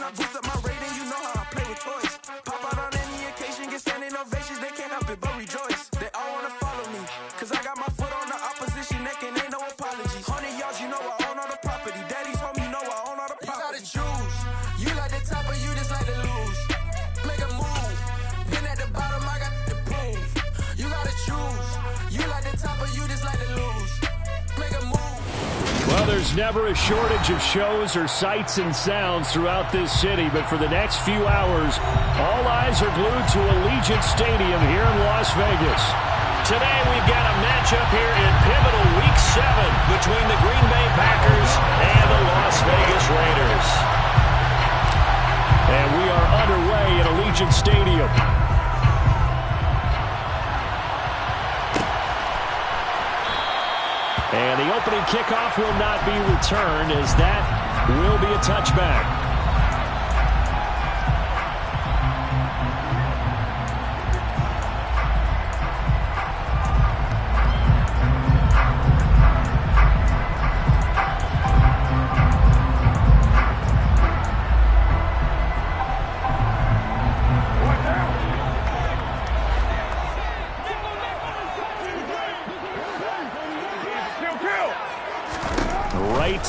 I boost up my rating, you know how I play with toys. Pop out on any occasion, get standing ovations, they can't help it but rejoice. They all wanna follow me, cause I got my foot on the opposition neck and ain't no apologies. 100 yards, you know I own all the property. Daddy's home, you know I own all the property. You gotta choose, you like the top or you just like to lose. Make a move, then at the bottom I got to prove. You gotta choose, you like the top or you just like to lose. Make a move. Well, there's never a shortage of shows or sights and sounds throughout this city, but for the next few hours, all eyes are glued to Allegiant Stadium here in Las Vegas. Today we've got a matchup here in pivotal Week 7 between the Green Bay Packers and the Las Vegas Raiders. And we are underway at Allegiant Stadium. And the opening kickoff will not be returned, as that will be a touchback.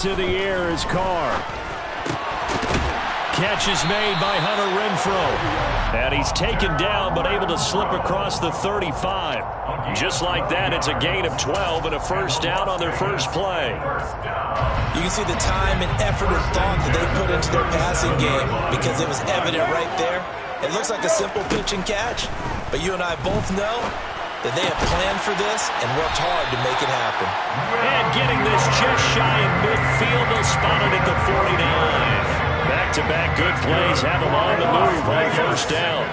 To the air is Carr. Catch is made by Hunter Renfrow. And he's taken down but able to slip across the 35. Just like that, it's a gain of 12 and a first down on their first play. You can see the time and effort and thought that they put into their passing game because it was evident right there. It looks like a simple pitch and catch, but you and I both know that they have planned for this and worked hard to make it happen. And getting this just shy of midfield, they'll spot it at the 49. Back-to-back good plays have them on the move on first down.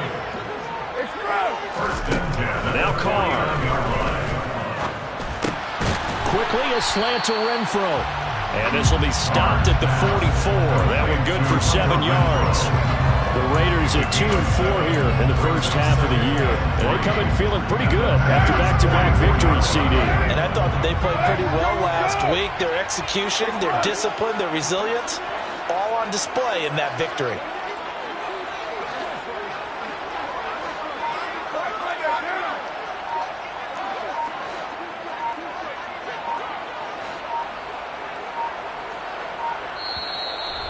Now Carr. Quickly a slant to Renfrow. And this will be stopped at the 44. That one good for 7 yards. The Raiders at 2-4 here in the first half of the year. And they come in feeling pretty good after back-to-back victories, CD. And I thought that they played pretty well last week. Their execution, their discipline, their resilience, all on display in that victory.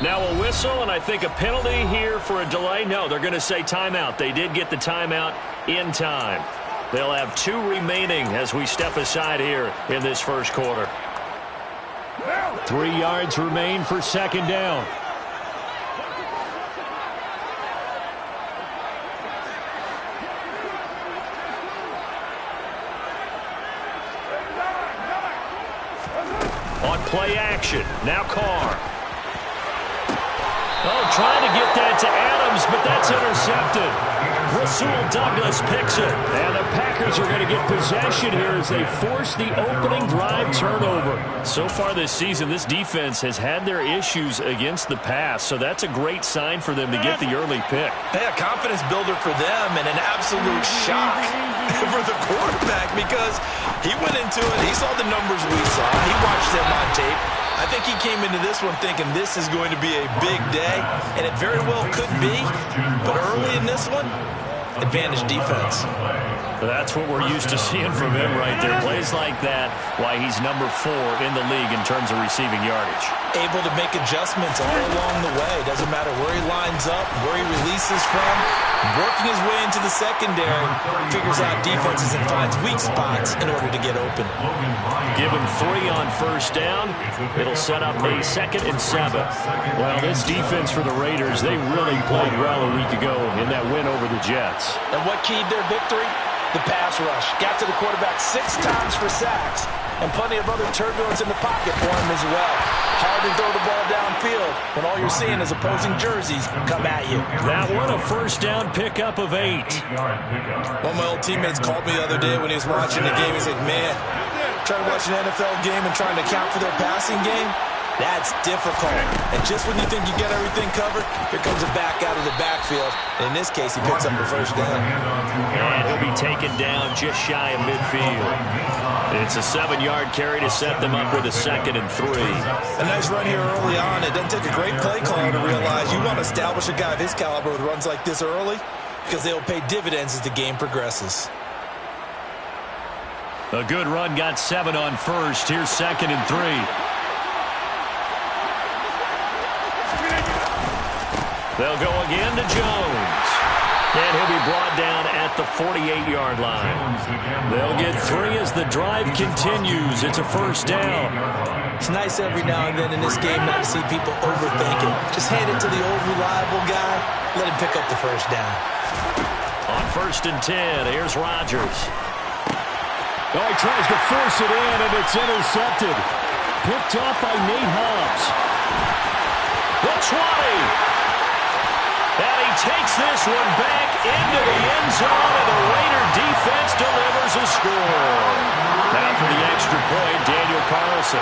Now a whistle, and I think a penalty here for a delay. No, they're going to say timeout. They did get the timeout in time. They'll have 2 remaining as we step aside here in this first quarter. 3 yards remain for second down. On play action, now Carr. Oh, trying to get that to Adams, but that's intercepted. Rasul Douglas picks it. And the Packers are going to get possession here as they force the opening drive turnover. So far this season, this defense has had their issues against the pass, so that's a great sign for them to get the early pick. Yeah, confidence builder for them and an absolute shock for the quarterback because he went into it, he saw the numbers we saw, he watched them on tape. I think he came into this one thinking this is going to be a big day, and it very well could be. But early in this one, advantage defense. That's what we're used to seeing from him right there. Plays like that, why he's number 4 in the league in terms of receiving yardage. Able to make adjustments all along the way. Doesn't matter where he lines up, where he releases from. Working his way into the secondary, figures out defenses and finds weak spots in order to get open. Give him 3 on first down. It'll set up a 2nd and 7. Well, this defense for the Raiders, they really played well a week ago in that win over the Jets. And what keyed their victory? The pass rush. Got to the quarterback 6 times for sacks. And plenty of other turbulence in the pocket for him as well. Hard to throw the ball downfield when all you're seeing is opposing jerseys come at you. That one a first down pickup of 8. One of my old teammates called me the other day when he was watching the game. He said, man, trying to watch an NFL game and trying to account for their passing game, That's difficult. And just when you think you get everything covered, here comes a back out of the backfield. And in this case, he picks up the first down. And he'll be taken down just shy of midfield. It's a 7-yard carry to set them up with a 2nd and 3. A nice run here early on. It doesn't take a great play caller to realize you want to establish a guy of his caliber with runs like this early because they'll pay dividends as the game progresses. A good run got 7 on first. Here's 2nd and 3. They'll go again to Jones. And he'll be brought down at the 48-yard line. They'll get 3 as the drive continues. It's a first down. It's nice every now and then in this game not to see people overthink it. Just hand it to the old reliable guy. Let him pick up the first down. On 1st and 10, here's Rodgers. Oh, he tries to force it in, and it's intercepted. Picked off by Nate Hobbs. The 20. And he takes this one back into the end zone, and the Raider defense delivers a score. Now for the extra point, Daniel Carlson.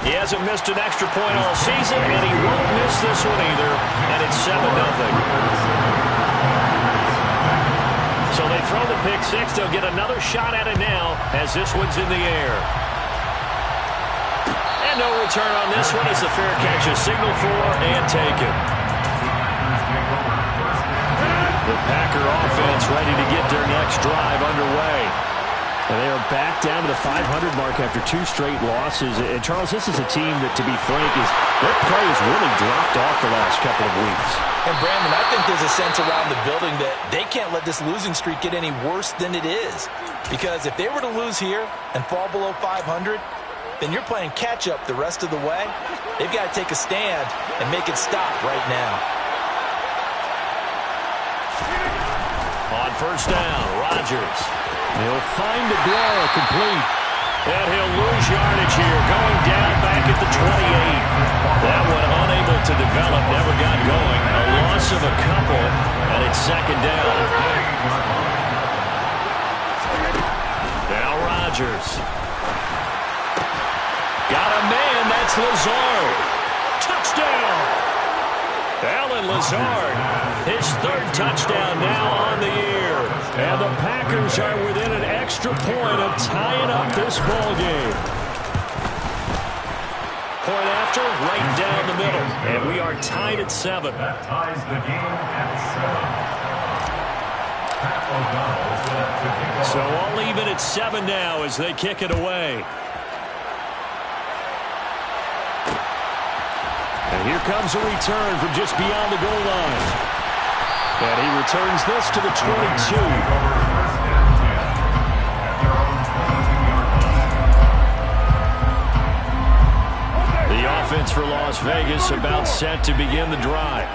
He hasn't missed an extra point all season, and he won't miss this one either, and it's 7-0. So they throw the pick six. They'll get another shot at it now as this one's in the air. No return on this one as the fair catch is signaled for and taken. The Packer offense ready to get their next drive underway. And they are back down to the 500 mark after 2 straight losses. And, Charles, this is a team that, to be frank, their play has really dropped off the last couple of weeks. And, Brandon, I think there's a sense around the building that they can't let this losing streak get any worse than it is. Because if they were to lose here and fall below 500, then you're playing catch-up the rest of the way. They've got to take a stand and make it stop right now. On 1st down, Rodgers. He'll find the draw complete. And he'll lose yardage here, going down back at the 28. That one unable to develop, never got going. A loss of a couple, and it's 2nd down. Now Rodgers. Got a man, that's Lazard. Touchdown! Allen Lazard, his 3rd touchdown now on the year. And the Packers are within an extra point of tying up this ball game. Point after, right down the middle. And we are tied at 7. That ties the game at 7. So all even at 7 now as they kick it away. And here comes a return from just beyond the goal line. And he returns this to the 22. The offense for Las Vegas about set to begin the drive.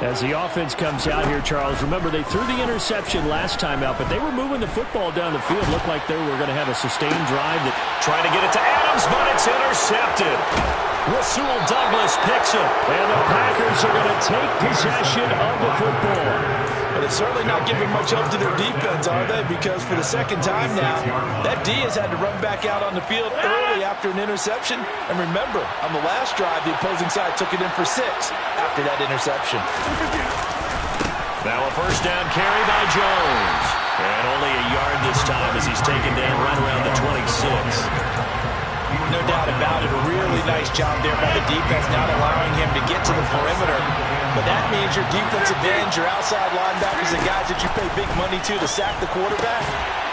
As the offense comes out here, Charles, remember they threw the interception last time out, but they were moving the football down the field. Looked like they were going to have a sustained drive. Trying to get it to Adams, but it's intercepted. Rasul Douglas picks it, and the Packers are going to take possession of the football. But it's certainly not giving much help to their defense, are they? Because for the 2nd time now, that D has had to run back out on the field early after an interception. And remember, on the last drive, the opposing side took it in for 6 after that interception. Now a 1st down carry by Jones. And only a yard this time as he's taken down right around the 26. No doubt about it. A really nice job there by the defense, not allowing him to get to the perimeter. But that means your defensive ends, your outside linebackers, and guys that you pay big money to sack the quarterback,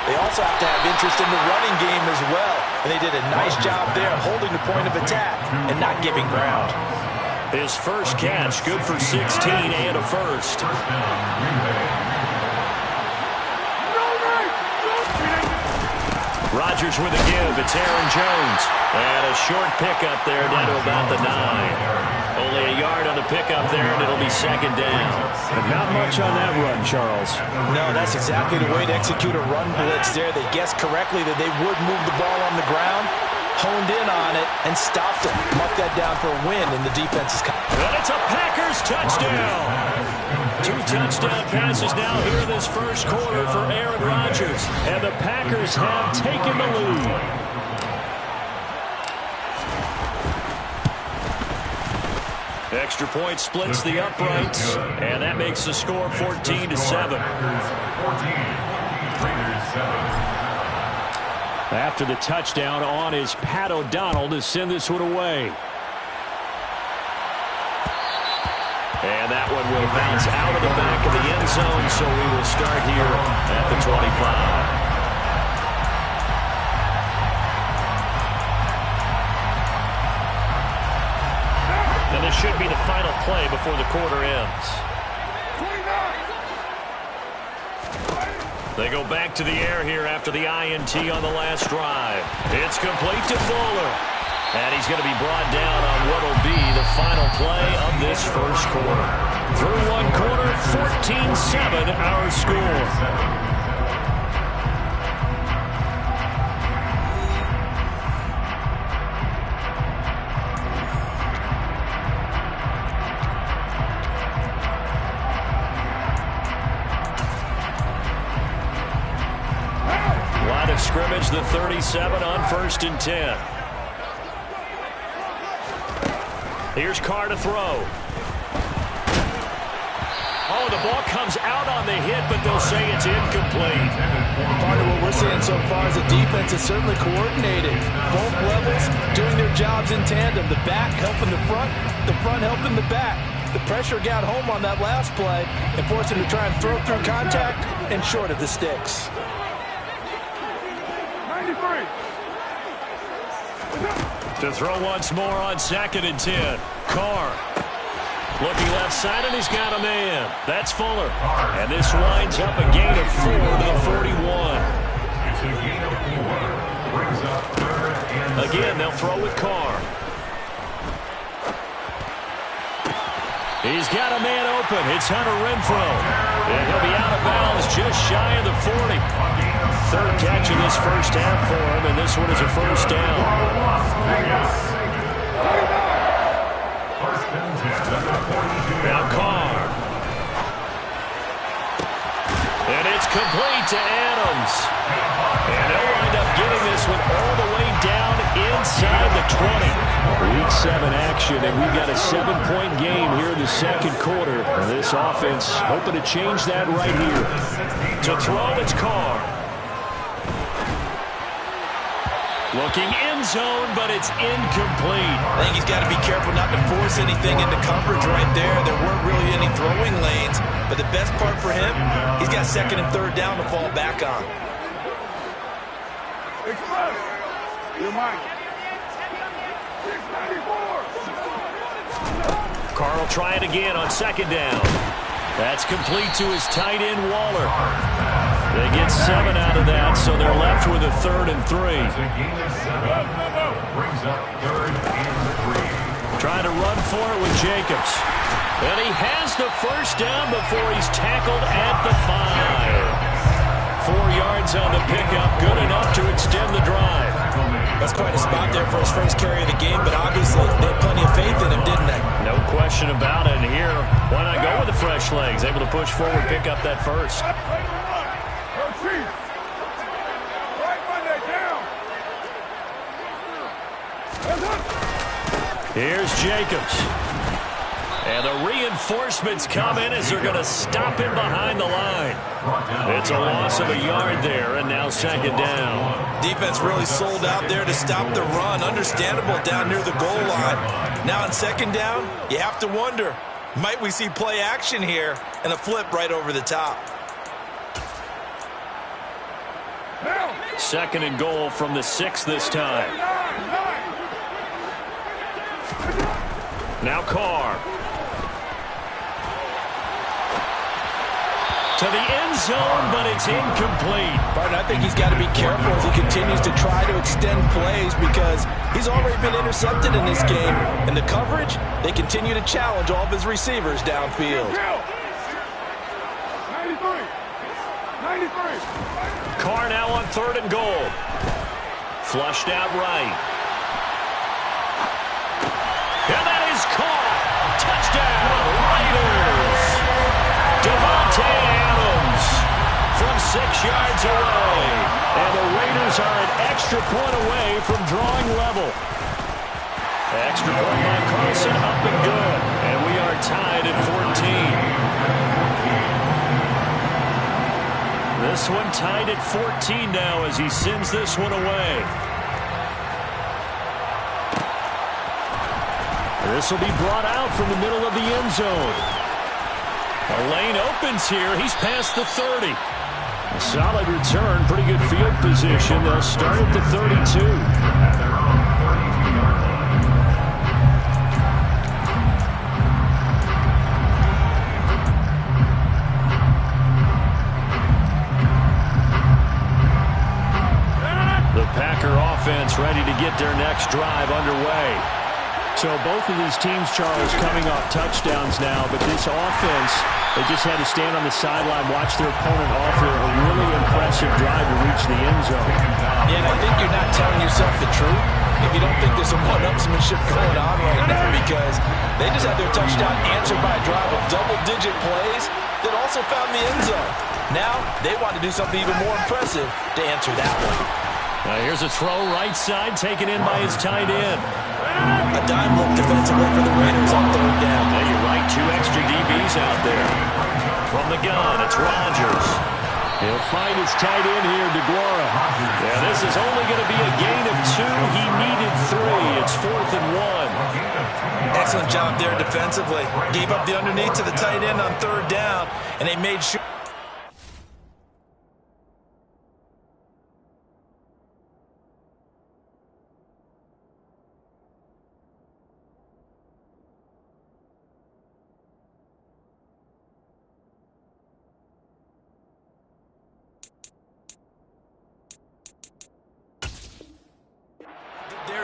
they also have to have interest in the running game as well. And they did a nice job there holding the point of attack and not giving ground. His first catch, good for 16 and a first. Rodgers with a give. It's Aaron Jones. And a short pickup there down to about the 9. Only a yard on the pickup there, and it'll be 2nd down. But not much on that run, Charles. No, that's exactly the way to execute a run blitz there. They guessed correctly that they would move the ball on the ground. honed in on it and stopped it. Mark that down for a win in the defense's. And it's a Packers touchdown. 2 touchdown passes now here in this first quarter for Aaron Rodgers. And the Packers have taken the lead. Extra point splits the uprights, and that makes the score 14-7. After the touchdown, on is Pat O'Donnell to send this one away. And that one will bounce out of the back of the end zone, so we will start here at the 25. And this should be the final play before the quarter ends. They go back to the air here after the INT on the last drive. It's complete to Fuller. And he's going to be brought down on what will be the final play of this first quarter. Through one quarter, 14-7 our score. Scrimmage the 37 on 1st and 10. Here's Carr to throw. Oh, the ball comes out on the hit, but they'll say it's incomplete. Part of what we're seeing so far is the defense is certainly coordinated. Both levels doing their jobs in tandem. The back helping the front helping the back. The pressure got home on that last play and forced him to try and throw through contact and short of the sticks. To throw once more on 2nd and 10. Carr looking left side, and he's got a man. That's Fuller. And this winds up a gain of 4 to the 41. Again, they'll throw with Carr. He's got a man open. It's Hunter Renfrow. And he'll be out of bounds just shy of the 40. Third catch of this first half for him, and this one is a first down. Now Carr. And it's complete to Adams. And they'll wind up getting this one all the way down inside the 20. Week 7 action, and we've got a 7-point game here in the second quarter. And this offense hoping to change that right here. To throw, it's Carr. Looking end zone, but it's incomplete. I think he's got to be careful not to force anything into coverage right there. There weren't really any throwing lanes, but the best part for him, he's got 2nd and 3rd down to fall back on. Carr will try it again on 2nd down. That's complete to his tight end, Waller. They get 7 out of that, so they're left with a 3rd and 3. Trying to run for it with Jacobs. And he has the first down before he's tackled at the 5. 4 yards on the pickup, good enough to extend the drive. That's quite a spot there for his first carry of the game, but obviously they had plenty of faith in him, didn't they? No question about it. And here, why not go with the fresh legs? Able to push forward, pick up that first. Here's Jacobs. And the reinforcements come in as they're going to stop him behind the line. It's a loss of a yard there, and now 2nd down. Defense really sold out there to stop the run. Understandable down near the goal line. Now on 2nd down, you have to wonder, might we see play action here and a flip right over the top? 2nd and goal from the 6 this time. Now Carr. To the end zone, but it's incomplete. Pardon, I think he's got to be careful as he continues to try to extend plays because he's already been intercepted in this game. And the coverage, they continue to challenge all of his receivers downfield. 93. Carr now on 3rd and goal. Flushed out right. 6 yards away. And the Raiders are an extra point away from drawing level. Extra point by Carson, up and good. And we are tied at 14. This one tied at 14 now as he sends this one away. This will be brought out from the middle of the end zone. A lane opens here. He's past the 30. A solid return, pretty good field position. They'll start at the 32. The Packer offense ready to get their next drive underway. So both of these teams, Charles, coming off touchdowns now, but this offense, they just had to stand on the sideline, watch their opponent offer a really impressive drive to reach the end zone. Yeah, and I think you're not telling yourself the truth if you don't think there's some one-upsmanship going on right now, because they just had their touchdown answered by a drive of double-digit plays that also found the end zone. Now they want to do something even more impressive to answer that one. Here's a throw right side taken in by his tight end. A dime look defensively for the Raiders on third down. Yeah, you're right, 2 extra DBs out there. From the gun, it's Rodgers. He'll find his tight end here, DeGuara. Yeah, this is only going to be a gain of 2. He needed 3. It's 4th and 1. Excellent job there defensively. Gave up the underneath to the tight end on third down, and they made sure.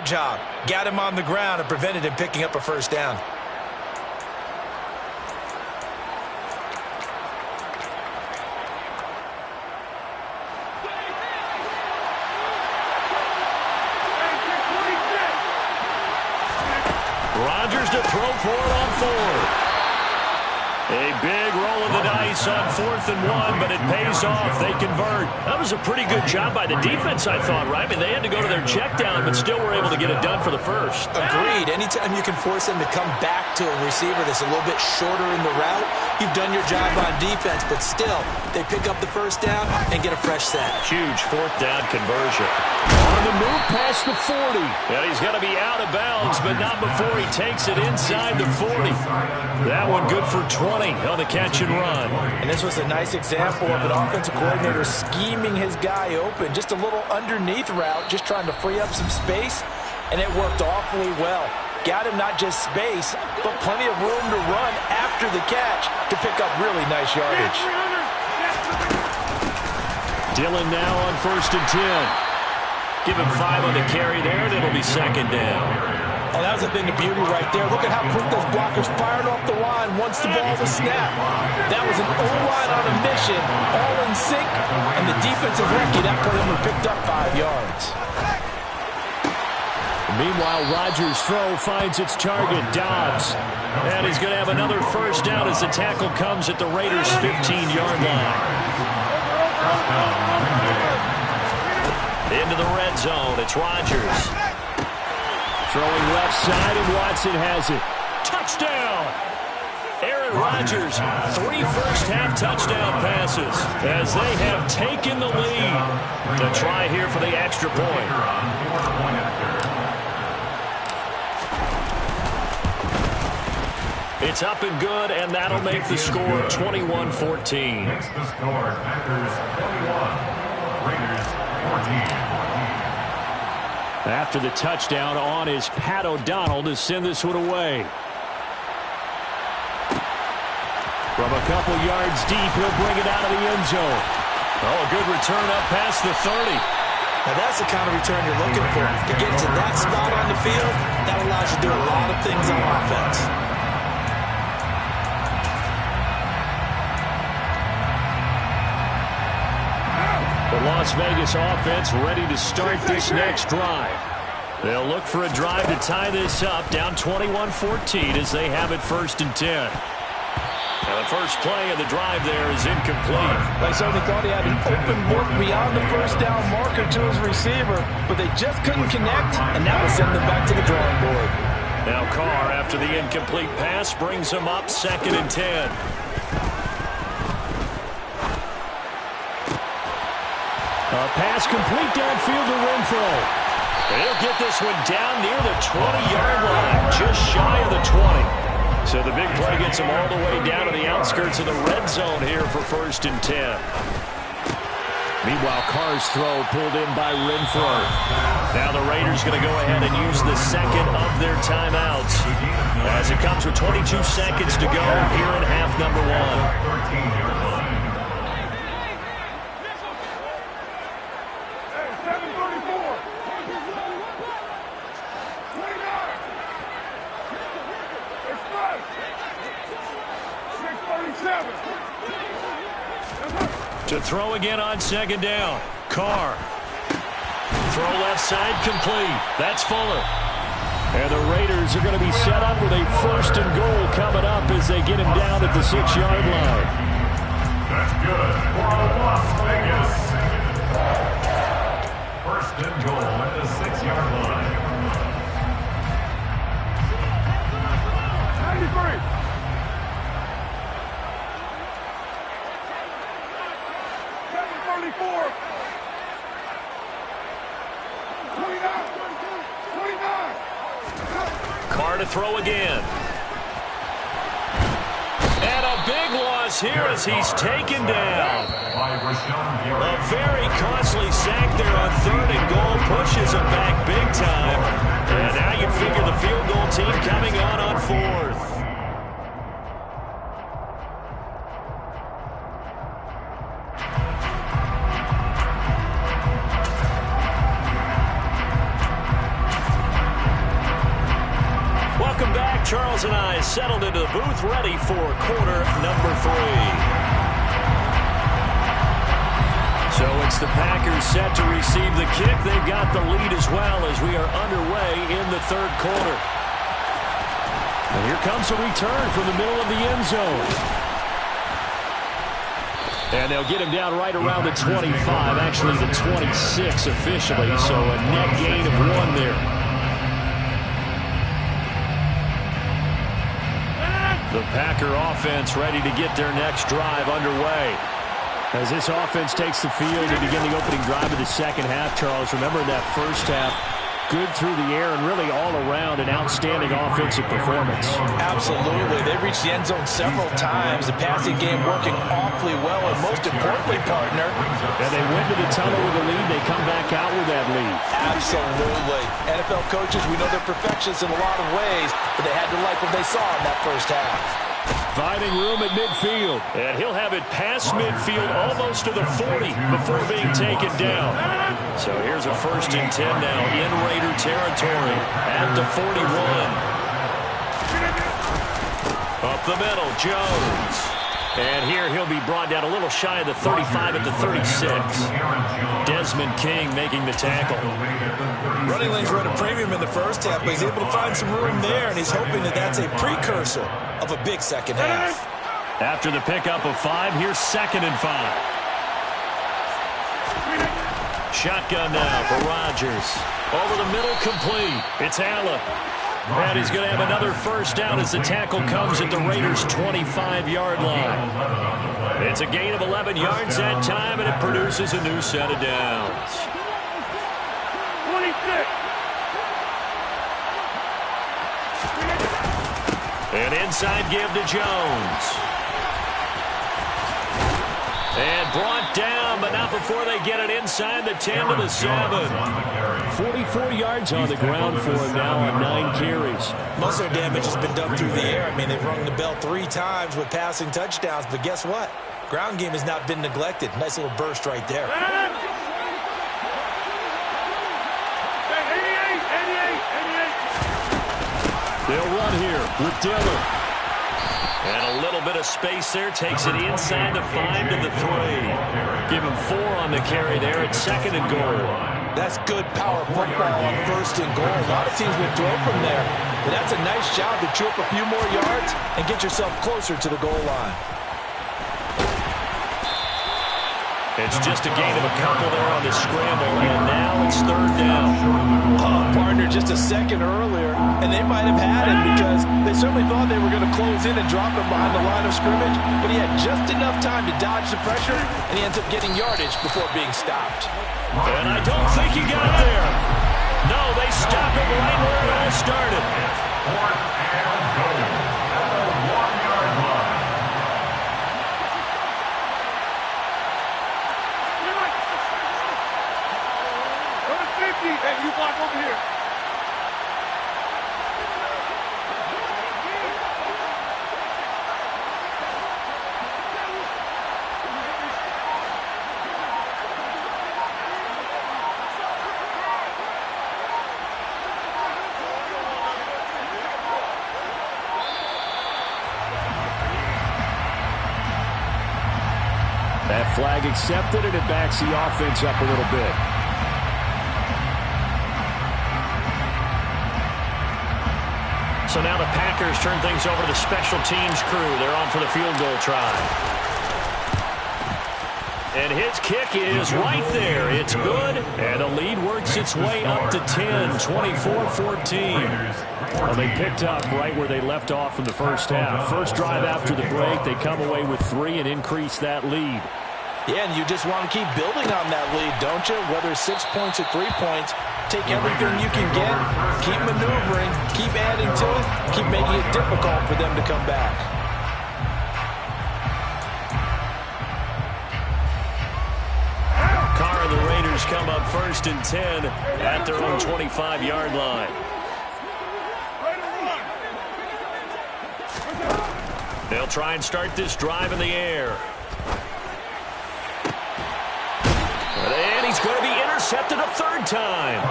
Job. Got him on the ground and prevented him picking up a first down. Rodgers to throw for it on 4th. A big roll of the dice on 4th and 1, but it pays off. They convert. That was a pretty good job by the defense, I thought, right? I mean, they had to go to their check down, but still were able to get it done for the first. Agreed. Anytime you can force them to come back to a receiver that's a little bit shorter in the route, you've done your job on defense, but still, they pick up the first down and get a fresh set. Huge 4th down conversion. On the move past the 40. Yeah, he's got to be out of bounds, but not before he takes it inside the 40. That one good for 20 on the catch and run. And this was a nice example of an offensive coordinator scheming his guy open. Just a little underneath route, just trying to free up some space, and it worked awfully well. Got him not just space, but plenty of room to run after the catch to pick up really nice yardage. Dillon now on 1st and 10. Give him 5 on the carry there, and it'll be 2nd down. Oh, that was a thing of beauty right there. Look at how quick those blockers fired off the line once the ball was snapped. That was an O-line on a mission, all in sync, and the defensive rookie, that put him and picked up 5 yards. Meanwhile, Rodgers' throw finds its target, Dobbs. And he's going to have another first down as the tackle comes at the Raiders' 15-yard line. Into the red zone, it's Rodgers. Throwing left side, and Watson has it. Touchdown! Aaron Rodgers, 3 first-half touchdown passes as they have taken the lead. To try here for the extra point. It's up and good, and that'll make the score 21-14. Next the score, Packers 21, Raiders 14. After the touchdown on is Pat O'Donnell to send this one away. From a couple yards deep, he'll bring it out of the end zone. Oh, a good return up past the 30. Now that's the kind of return you're looking for. To get to that spot on the field, that allows you to do a lot of things on offense. The Las Vegas offense ready to start this next drive. They'll look for a drive to tie this up, down 21-14 as they have it 1st and 10. Now the first play of the drive there is incomplete. They certainly thought he had an open look beyond the first down marker to his receiver, but they just couldn't connect, and now we'll send them back to the drawing board. Now Carr, after the incomplete pass, brings him up 2nd and 10. A pass complete downfield to Renfro. He'll get this one down near the 20-yard line, just shy of the 20. So the big play gets him all the way down to the outskirts of the red zone here for 1st and 10. Meanwhile, Carr's throw pulled in by Renfro. Now the Raiders going to go ahead and use the second of their timeouts as it comes with 22 seconds to go here in half number 1. To throw again on 2nd down. Carr. Throw left side complete. That's Fuller. And the Raiders are going to be set up with a 1st and goal coming up as they get him down at the 6-yard line. That's good for Las Vegas. 1st and goal at the 6-yard line. 93. 29. Carr to throw again. And a big loss here as he's taken down. A very costly sack there on 3rd and goal. Pushes him back big time. And now you figure the field goal team coming on 4th. Charles and I settled into the booth, ready for quarter number 3. So it's the Packers set to receive the kick. They've got the lead as well as we are underway in the 3rd quarter. And here comes a return from the middle of the end zone. And they'll get him down right around the 25, actually the 26 officially, so a net gain of 1 there. The Packer offense ready to get their next drive underway. As this offense takes the field to begin the opening drive of the 2nd half, Charles, remember that 1st half, good through the air and really all around an outstanding offensive performance. Absolutely. They reached the end zone several times. The passing game working awfully well, and most importantly, partner. And they went to the tunnel with a lead. They come back out with that lead. Absolutely. NFL coaches, we know they're perfectionists in a lot of ways, but they had to like what they saw in that 1st half. Finding room at midfield. And he'll have it past midfield almost to the 40 before being taken down. So here's a 1st and 10 now in Raider territory at the 41. Up the middle, Jones. And here he'll be brought down a little shy of the 35 at the 36. Desmond King making the tackle. Running lanes were at a premium in the 1st half, but he's able to find some room there, and he's hoping that that's a precursor of a big 2nd half. After the pickup of 5, here's 2nd and 5. Shotgun now for Rodgers. Over the middle, complete. It's Allen. And he's going to have another 1st down as the tackle comes at the Raiders' 25-yard line. It's a gain of 11 yards that time, and it produces a new set of downs. 26. An inside give to Jones. And brought down, but not before they get it inside the 10 to the 7. 44 yards on the ground for him now on 9 carries. Most of their damage has been done through the air. I mean, they've rung the bell 3 times with passing touchdowns, but guess what? Ground game has not been neglected. Nice little burst right there. They'll run here with Dillon. And a little bit of space there. Takes it inside the 5 to the 3. Give him 4 on the carry there at 2nd and goal. That's good power football on 1st and goal. A lot of teams would throw from there. But that's a nice job to chew up a few more yards and get yourself closer to the goal line. It's just a gain of a couple there on the scramble, and now it's third down. Oh, partner, just a second earlier, and they might have had him because they certainly thought they were going to close in and drop him behind the line of scrimmage, but he had just enough time to dodge the pressure, and he ends up getting yardage before being stopped. And I don't think he got there. No, they stopped him right where it all started. Fourth and goal at the 1-yard line. Hey, you block over here. That flag accepted, and it backs the offense up a little bit. So now the Packers turn things over to the special teams crew. They're on for the field goal try. And his kick is right there. It's good. And the lead works its way up to 10, 24-14. Well, they picked up right where they left off in the first half. First drive after the break, they come away with 3 and increase that lead. Yeah, and you just want to keep building on that lead, don't you? Whether it's 6 points or 3 points, take everything you can get, keep maneuvering, keep adding to it, keep making it difficult for them to come back. Carr and the Raiders come up first and 10 at their own 25-yard line. They'll try and start this drive in the air. And he's going to be intercepted a third time.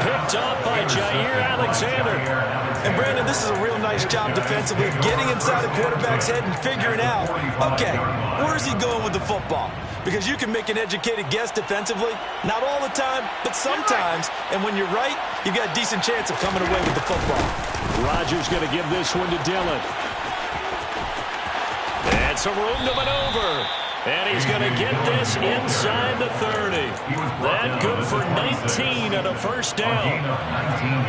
Picked up by Jair Alexander. And Brandon, this is a real nice job defensively of getting inside a quarterback's head and figuring out, okay, where's he going with the football? Because you can make an educated guess defensively, not all the time, but sometimes. And when you're right, you've got a decent chance of coming away with the football. Rodgers going to give this one to Dillon. And some room to maneuver. And he's going to get this inside the 30. That good for 19 and a first down. 19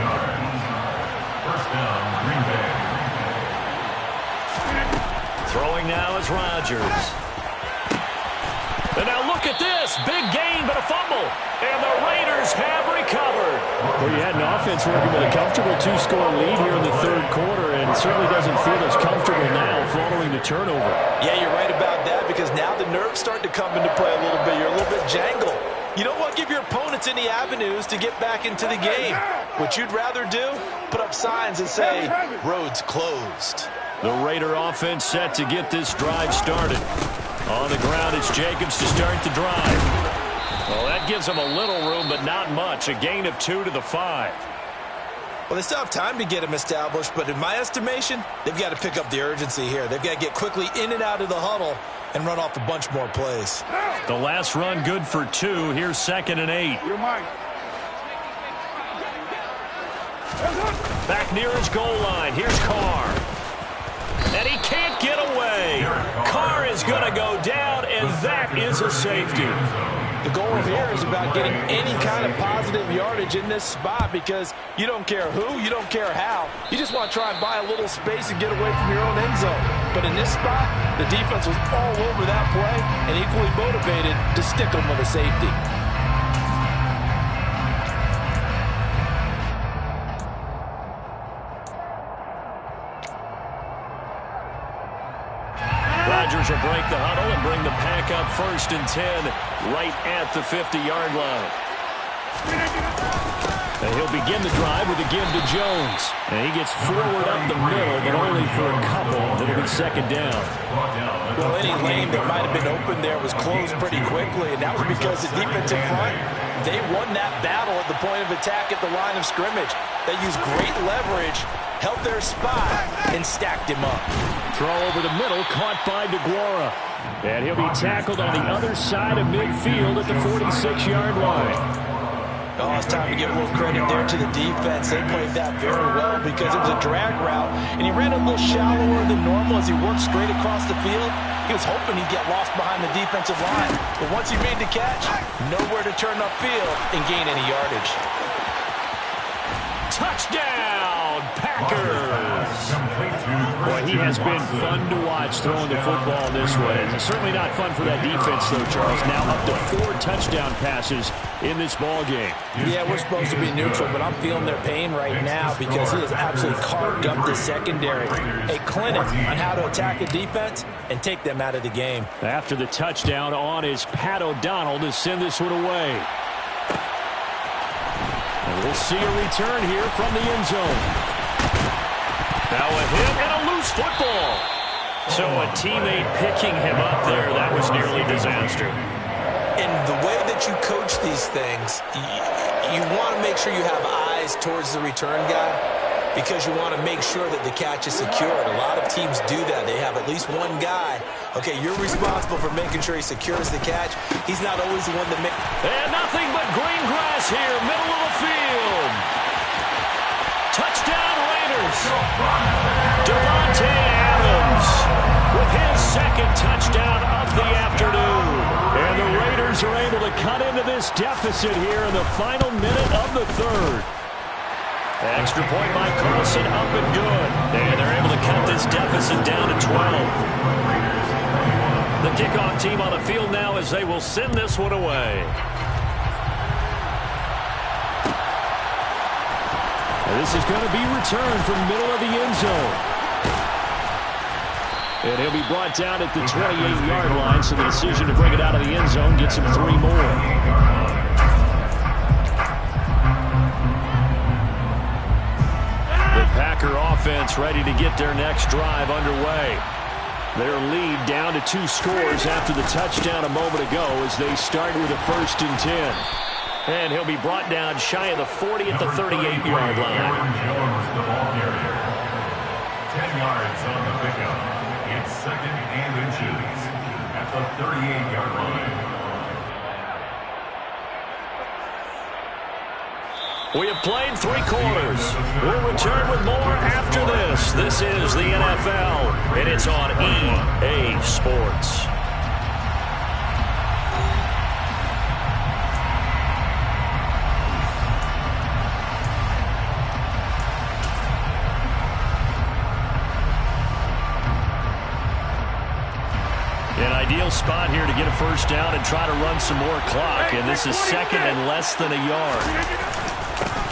yards. First down, Green Bay. Throwing now is Rodgers. And now look at this. Big gain, but a fumble. And the Raiders have recovered. Well, you had an offense working with a comfortable 2-score lead here in the third quarter, and certainly doesn't feel as comfortable now following the turnover. Yeah, you're right about that, because now the nerves start to come into play a little bit. You're a little bit jangled. You don't want to give your opponents any avenues to get back into the game. What you'd rather do, put up signs and say, roads closed. The Raider offense set to get this drive started. On the ground, it's Jacobs to start the drive. Well, that gives them a little room, but not much. A gain of 2 to the 5. Well, they still have time to get him established, but in my estimation, they've got to pick up the urgency here. They've got to get quickly in and out of the huddle and run off a bunch more plays. The last run good for 2. Here's 2nd and 8. You're mine. Back near his goal line. Here's Carr. And he can't get away. Carr is going to go down, and that is a safety. The goal here is about getting any kind of positive yardage in this spot, because you don't care who, you don't care how. You just want to try and buy a little space and get away from your own end zone. But in this spot, the defense was all over that play and equally motivated to stick them with a safety. Rodgers will break the huddle and bring the pack up 1st and 10 right at the 50-yard line. And he'll begin the drive with a give to Jones. And he gets forward up the middle, but only for a couple. It'll be 2nd down. Well, any lane that might have been open there was closed pretty quickly, and that was because the defensive front, they won that battle at the point of attack at the line of scrimmage. They used great leverage, held their spot, and stacked him up. Throw over the middle, caught by DeGuara. And he'll be tackled on the other side of midfield at the 46-yard line. Oh, it's time to give a little credit there to the defense. They played that very well because it was a drag route, and he ran a little shallower than normal as he worked straight across the field. He was hoping he'd get lost behind the defensive line, but once he made the catch, nowhere to turn upfield and gain any yardage. Touchdown, Packers! Boy, he has been fun to watch throwing the football this way. It's certainly not fun for that defense, though, Charles. Now up to 4 touchdown passes in this ball game. Yeah, we're supposed to be neutral, but I'm feeling their pain right now because he has absolutely carved up the secondary. A clinic on how to attack a defense and take them out of the game. After the touchdown on is Pat O'Donnell to send this one away. And we'll see a return here from the end zone. Now a hit and a loose football. So a teammate picking him up there, that was nearly disaster. And the way that you coach these things, you want to make sure you have eyes towards the return guy because you want to make sure that the catch is secured. A lot of teams do that. They have at least one guy. Okay, you're responsible for making sure he secures the catch. He's not always the one that makes... And nothing but green grass here, middle of the field. Touchdown Raiders. Davante Adams with his second touchdown of the afternoon. And the Raiders are able to cut into this deficit here in the final minute of the third. Extra point by Carlson, up and good. And they're able to cut this deficit down to 12. The kickoff team on the field now as they will send this one away. And this is going to be returned from the middle of the end zone. And he'll be brought down at the 28-yard line, so the decision to bring it out of the end zone gets him 3 more. The Packer offense ready to get their next drive underway. Their lead down to 2 scores after the touchdown a moment ago as they start with a 1st and 10. And he'll be brought down shy of the 40 at the 38-yard line. 10 yards on the pickup. It's 2nd and inches at the 38-yard line. We have played 3 quarters. We'll return with more after this. This is the NFL, and it's on EA Sports. An ideal spot here to get a 1st down and try to run some more clock, and this is 2nd and less than a yard.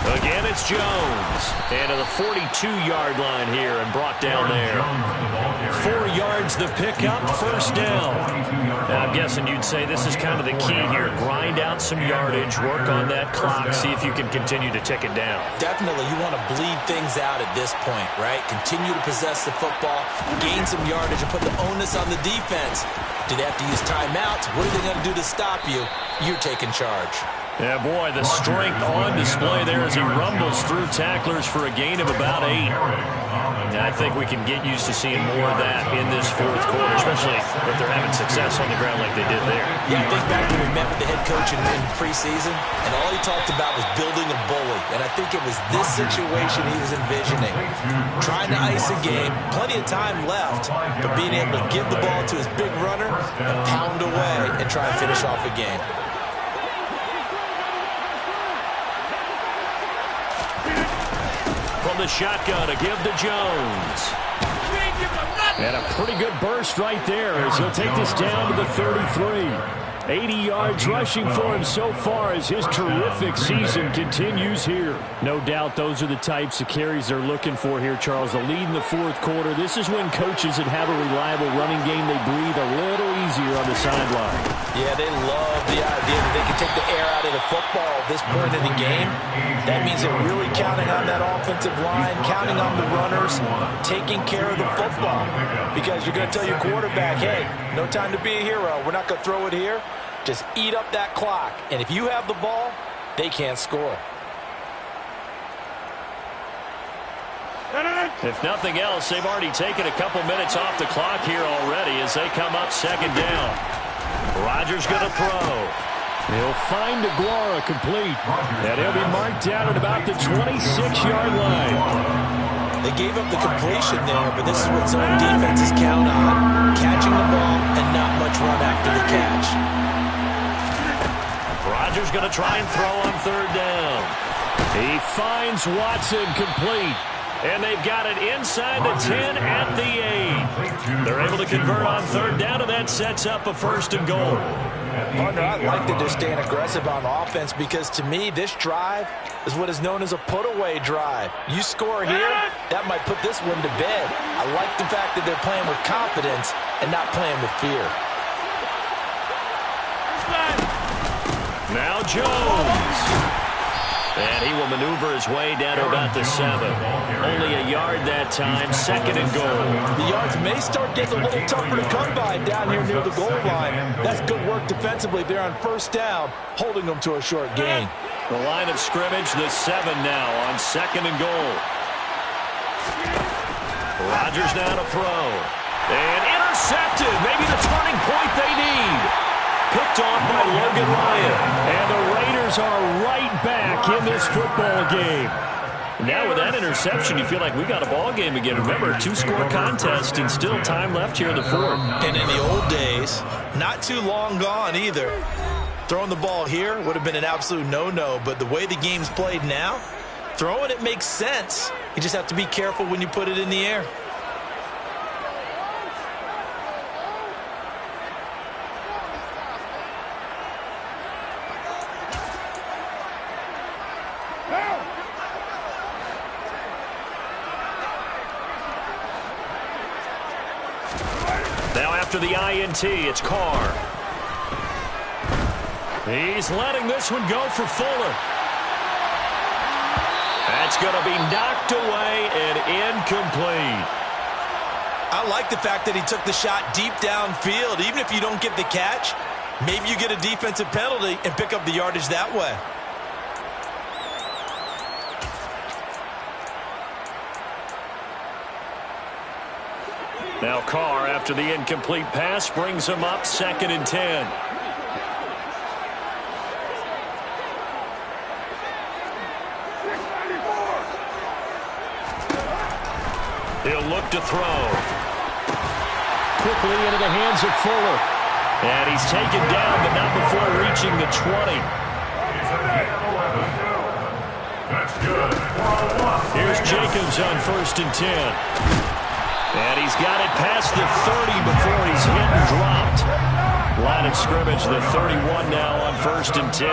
Again, it's Jones. And to the 42-yard line here and brought down there. 4 yards the pickup, 1st down. Now, I'm guessing you'd say this is kind of the key here. Grind out some yardage, work on that clock, see if you can continue to tick it down. Definitely, you want to bleed things out at this point, right? Continue to possess the football, gain some yardage, and put the onus on the defense. Do they have to use timeouts? What are they going to do to stop you? You're taking charge. Yeah, boy, the strength on display there as he rumbles through tacklers for a gain of about 8. And I think we can get used to seeing more of that in this 4th quarter, especially if they're having success on the ground like they did there. Yeah, I think back when we met with the head coach in preseason, and all he talked about was building a bully. And I think it was this situation he was envisioning. Trying to ice a game, plenty of time left, but being able to give the ball to his big runner and pound away and try and finish off a game. From the shotgun to give to Jones. And a pretty good burst right there as he'll take this down to the 33. 80 yards rushing for him so far as his terrific season continues here. No doubt those are the types of carries they're looking for here, Charles. The lead in the 4th quarter. This is when coaches that have a reliable running game, they breathe a little easier on the sideline. Yeah, they love the idea that they can take the air out of the football at this point in the game. That means they're really counting on that offensive line, counting on the runners, taking care of the football. Because you're going to tell your quarterback, hey, no time to be a hero. We're not going to throw it here. Just eat up that clock. And if you have the ball, they can't score. If nothing else, they've already taken a couple minutes off the clock here already as they come up 2nd down. Rodgers going to throw. He'll find Aguara complete. And he'll be marked down at about the 26-yard line. They gave up the completion there, but this is what zone defenses count on. Catching the ball and not much run after the catch. Rodgers going to try and throw on third down. He finds Watson complete. And they've got it inside the 10 at the 8. They're able to convert on third down, and that sets up a 1st and goal. Partner, I like that they're staying aggressive on offense because, to me, this drive is what is known as a put-away drive. You score here, that might put this one to bed. I like the fact that they're playing with confidence and not playing with fear. Now Jones. And he will maneuver his way down to about the 7. Only a yard that time, 2nd and goal. The yards may start getting a little tougher to come by down here near the goal line. That's good work defensively there on 1st down, holding them to a short gain. The line of scrimmage, the 7 now on 2nd and goal. Rodgers now to throw. And intercepted. Maybe the turning point they need. Picked off by Logan Ryan. And the Raiders are right back in this football game. Now with that interception, you feel like we got a ball game again. Remember, 2-score contest and still time left here in the 4th. And in the old days, not too long gone either. Throwing the ball here would have been an absolute no-no, but the way the game's played now, throwing it makes sense. You just have to be careful when you put it in the air. Now after the INT, it's Carr. He's letting this one go for Fuller. That's going to be knocked away and incomplete. I like the fact that he took the shot deep downfield. Even if you don't get the catch, maybe you get a defensive penalty and pick up the yardage that way. Now Carr, after the incomplete pass, brings him up 2nd and 10. He'll look to throw. Quickly into the hands of Fuller. And he's taken down, but not before reaching the 20. That's good. Here's Jacobs on 1st and 10. And he's got it past the 30 before he's hit and dropped. Line of scrimmage, the 31 now on 1st and 10.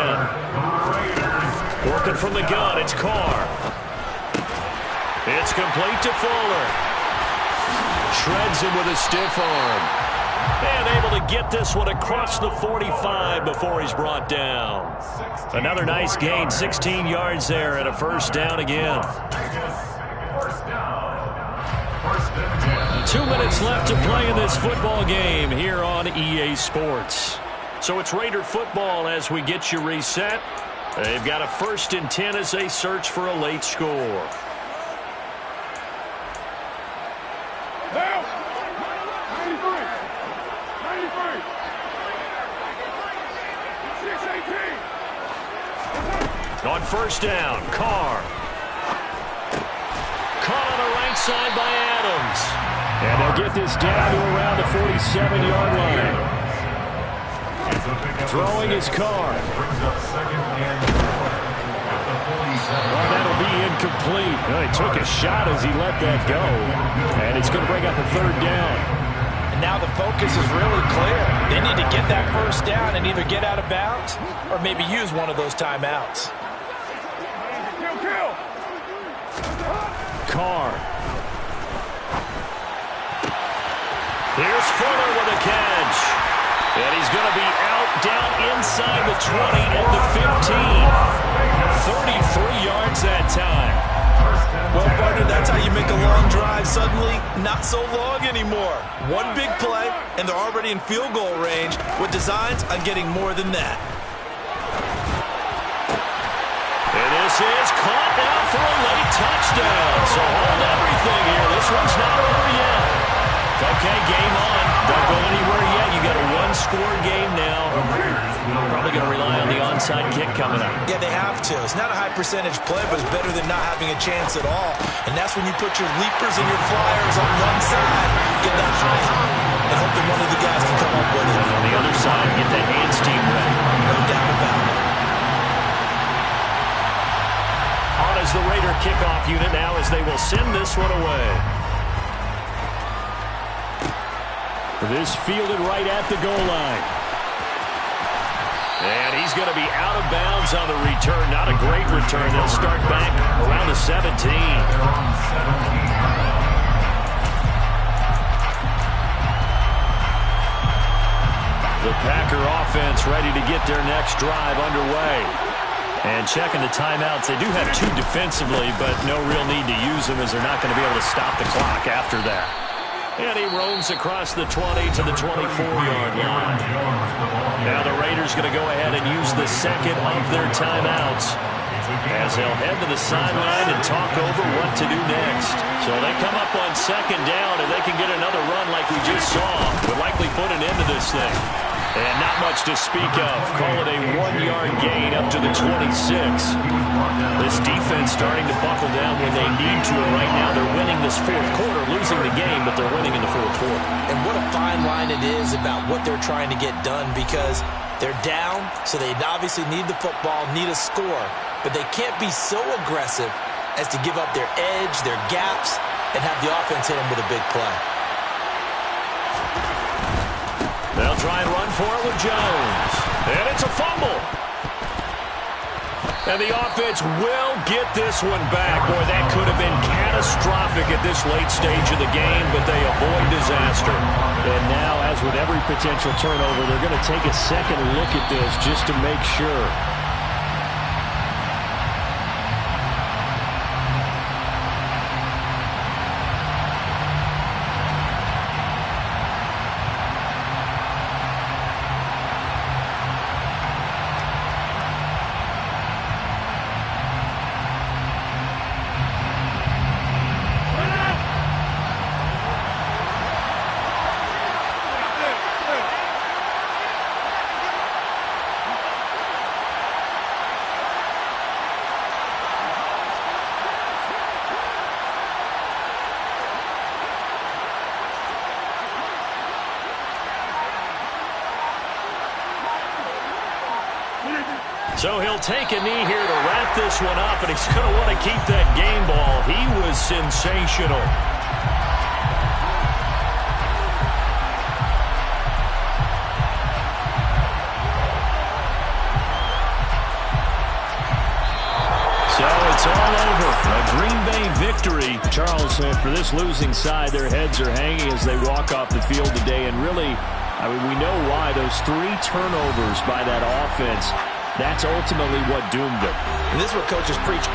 Working from the gun, it's Carr. It's complete to Fuller. Shreds him with a stiff arm. And able to get this one across the 45 before he's brought down. Another nice gain, 16 yards there and a 1st down again. 2 minutes left to play in this football game here on EA Sports. So it's Raider football as we get you reset. They've got a 1st and 10 as they search for a late score. On 1st down, Carr. Caught on the right side by Adams. And they'll get this down to around the 47-yard line. Throwing his Carr. Well, that'll be incomplete. Well, he took a shot as he let that go. And it's going to bring up a 3rd down. And now the focus is really clear. They need to get that 1st down and either get out of bounds or maybe use one of those timeouts. Carr. Here's Fuller with a catch. And he's going to be out down inside the 20 at the 15. 33 yards that time. Well, partner, that's how you make a long drive suddenly not so long anymore. One big play, and they're already in field goal range with designs on getting more than that. And this is caught now for a late touchdown. So hold everything here. This one's not over yet. Okay, game on. Don't go anywhere yet. You got a 1-score game now. Probably going to rely on the onside kick coming up. Yeah, they have to. It's not a high percentage play, but it's better than not having a chance at all. And that's when you put your leapers and your flyers on one side, get that high hop, and hope that one of the guys can come up with it. And on the other side, get that hands team ready. No doubt about it. On is the Raider kickoff unit now as they will send this one away. This fielded right at the goal line. And he's going to be out of bounds on the return. Not a great return. They'll start back around the 17. The Packer offense ready to get their next drive underway. And checking the timeouts. They do have two defensively, but no real need to use them as they're not going to be able to stop the clock after that. And he roams across the 20 to the 24-yard line. Now the Raiders going to go ahead and use the second of their timeouts as they'll head to the sideline and talk over what to do next. So they come up on second down, and they can get another run like we just saw. Would likely put an end to this thing. And not much to speak of. Call it a 1-yard gain up to the 26. This defense starting to buckle down when they need to. And right now they're winning this fourth quarter, losing the game, but they're winning in the fourth quarter. And what a fine line it is about what they're trying to get done, because they're down, so they obviously need the football, need a score. But they can't be so aggressive as to give up their edge, their gaps, and have the offense hit them with a big play. They'll try and run for it with Jones. And it's a fumble. And the offense will get this one back. Boy, that could have been catastrophic at this late stage of the game, but they avoid disaster. And now, as with every potential turnover, they're going to take a second look at this just to make sure. So he'll take a knee here to wrap this one up, and he's going to want to keep that game ball. He was sensational. So it's all over. A Green Bay victory. Charles, for this losing side, their heads are hanging as they walk off the field today. And really, I mean, we know why. Those 3 turnovers by that offense, that's ultimately what doomed them. And this is what coaches preach